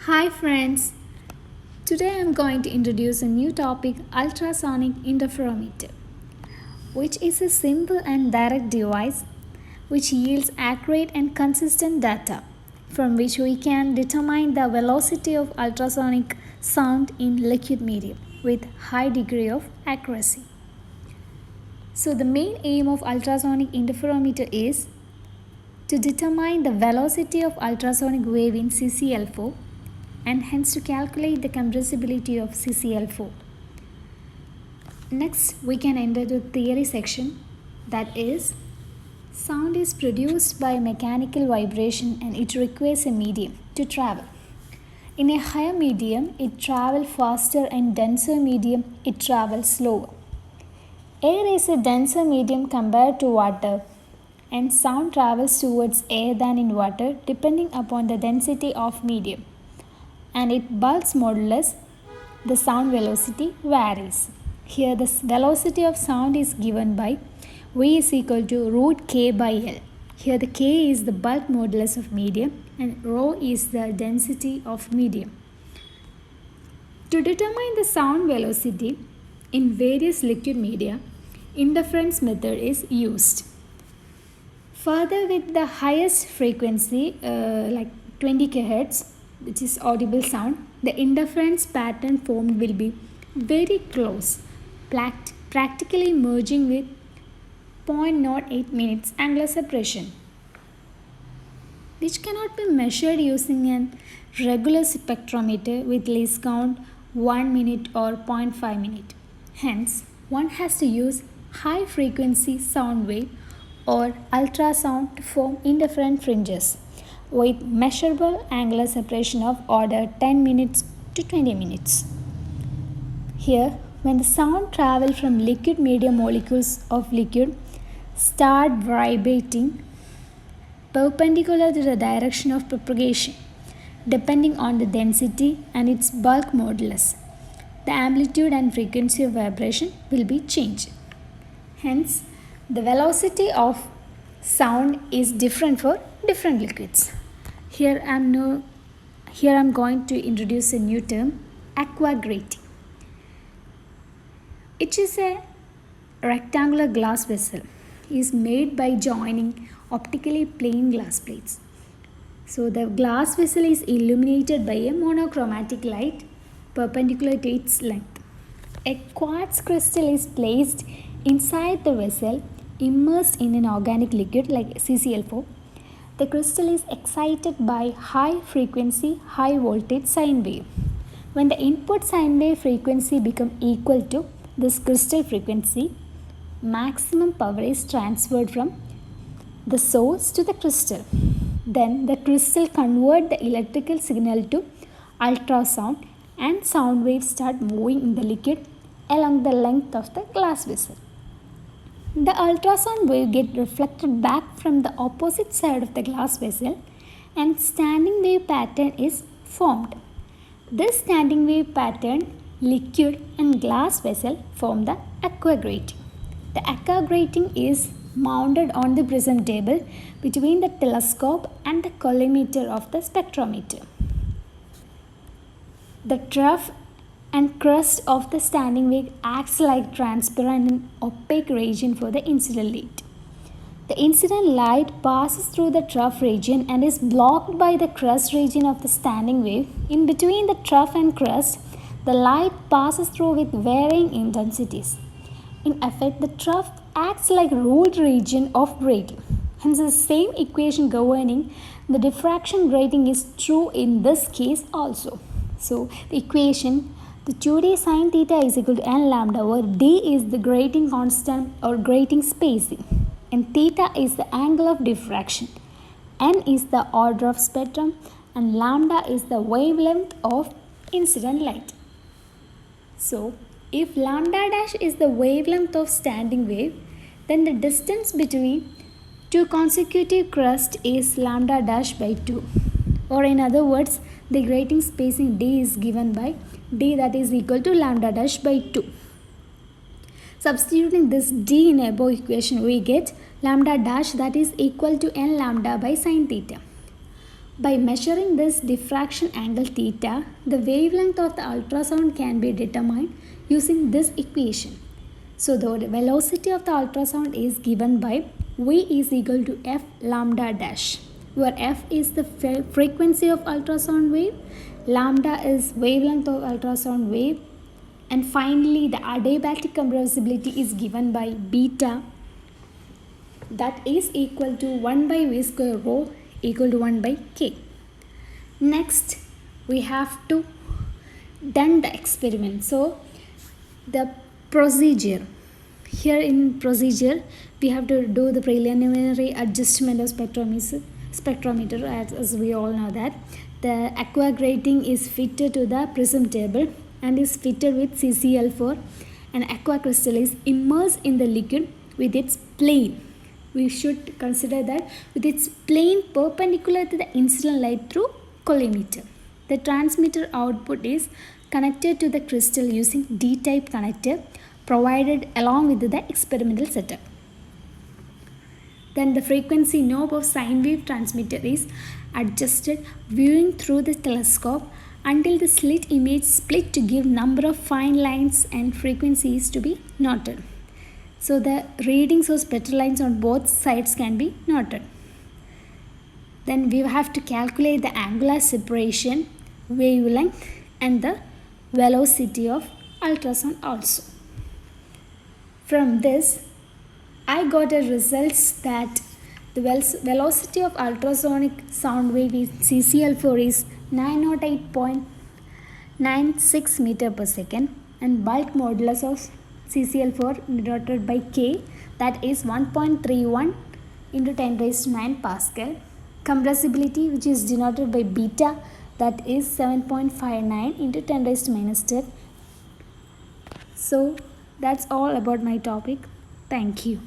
Hi friends, today I am going to introduce a new topic, ultrasonic interferometer, which is a simple and direct device which yields accurate and consistent data from which we can determine the velocity of ultrasonic sound in liquid medium with high degree of accuracy. So the main aim of ultrasonic interferometer is to determine the velocity of ultrasonic wave in CCL4 and hence to calculate the compressibility of CCL4. Next, we can enter the theory section, that is, sound is produced by mechanical vibration and it requires a medium to travel. In a higher medium, it travels faster, and denser medium, it travels slower. Air is a denser medium compared to water, and sound travels towards air than in water depending upon the density of medium, and its bulk modulus, the sound velocity, varies. Here the velocity of sound is given by V is equal to root K by L. Here the K is the bulk modulus of medium and rho is the density of medium. To determine the sound velocity in various liquid media, interference method is used. Further, with the highest frequency like 20 kHz, which is audible sound, the interference pattern formed will be very close, practically merging with 0.08 minutes angular separation, which cannot be measured using a regular spectrometer with least count 1 minute or 0.5 minute. Hence, one has to use high frequency sound wave or ultrasound to form interferent fringes with measurable angular separation of order 10 minutes to 20 minutes. Here, when the sound travels from liquid medium, molecules of liquid start vibrating perpendicular to the direction of propagation depending on the density and its bulk modulus. The amplitude and frequency of vibration will be changed. Hence, the velocity of sound is different for different liquids. Here I am going to introduce a new term, aquagrating. It is a rectangular glass vessel. It is made by joining optically plane glass plates. So the glass vessel is illuminated by a monochromatic light perpendicular to its length. A quartz crystal is placed inside the vessel immersed in an organic liquid like CCl4. The crystal is excited by high frequency, high voltage sine wave. When the input sine wave frequency becomes equal to this crystal frequency, maximum power is transferred from the source to the crystal. Then the crystal converts the electrical signal to ultrasound and sound waves start moving in the liquid along the length of the glass vessel. The ultrasound wave gets reflected back from the opposite side of the glass vessel and standing wave pattern is formed. This standing wave pattern, liquid and glass vessel form the aquagrating. The aquagrating is mounted on the prism table between the telescope and the collimator of the spectrometer. The trough and crust of the standing wave acts like transparent and opaque region for the incident light. The incident light passes through the trough region and is blocked by the crust region of the standing wave. In between the trough and crust, the light passes through with varying intensities. In effect, the trough acts like ruled region of grating. Hence, the same equation governing the diffraction grating is true in this case also. So, the equation, the 2D sine theta is equal to n lambda, where d is the grating constant or grating spacing and theta is the angle of diffraction, n is the order of spectrum and lambda is the wavelength of incident light. So, if lambda dash is the wavelength of standing wave, then the distance between two consecutive crusts is lambda dash by 2. Or in other words, the grating spacing d is given by d, that is equal to lambda dash by 2. Substituting this d in above equation, we get lambda dash, that is equal to n lambda by sine theta. By measuring this diffraction angle theta, the wavelength of the ultrasound can be determined using this equation. So the velocity of the ultrasound is given by V is equal to F lambda dash, where F is the frequency of ultrasound wave, lambda is wavelength of ultrasound wave, and finally the adiabatic compressibility is given by beta, that is equal to 1 by V square rho equal to 1 by K. Next we have to done the experiment. So the procedure, here in procedure we have to do the preliminary adjustment of spectrometer, as we all know that the aqua grating is fitted to the prism table and is fitted with CCl4, and aqua crystal is immersed in the liquid with its plane. We should consider that with its plane perpendicular to the incident light through collimator. The transmitter output is connected to the crystal using D-type connector provided along with the experimental setup. Then the frequency knob of sine wave transmitter is adjusted viewing through the telescope until the slit image split to give number of fine lines and frequencies to be noted. So the readings of spectral lines on both sides can be noted. Then we have to calculate the angular separation, wavelength, and the velocity of ultrasound also. From this, I got a results that the velocity of ultrasonic sound wave in CCl4 is 908.96 meter per second, and bulk modulus of CCl4 denoted by K, that is 1.31 into 10 raised to 9 Pascal. Compressibility, which is denoted by beta, that is 7.59 into 10 raised to minus 10. So that's all about my topic. Thank you.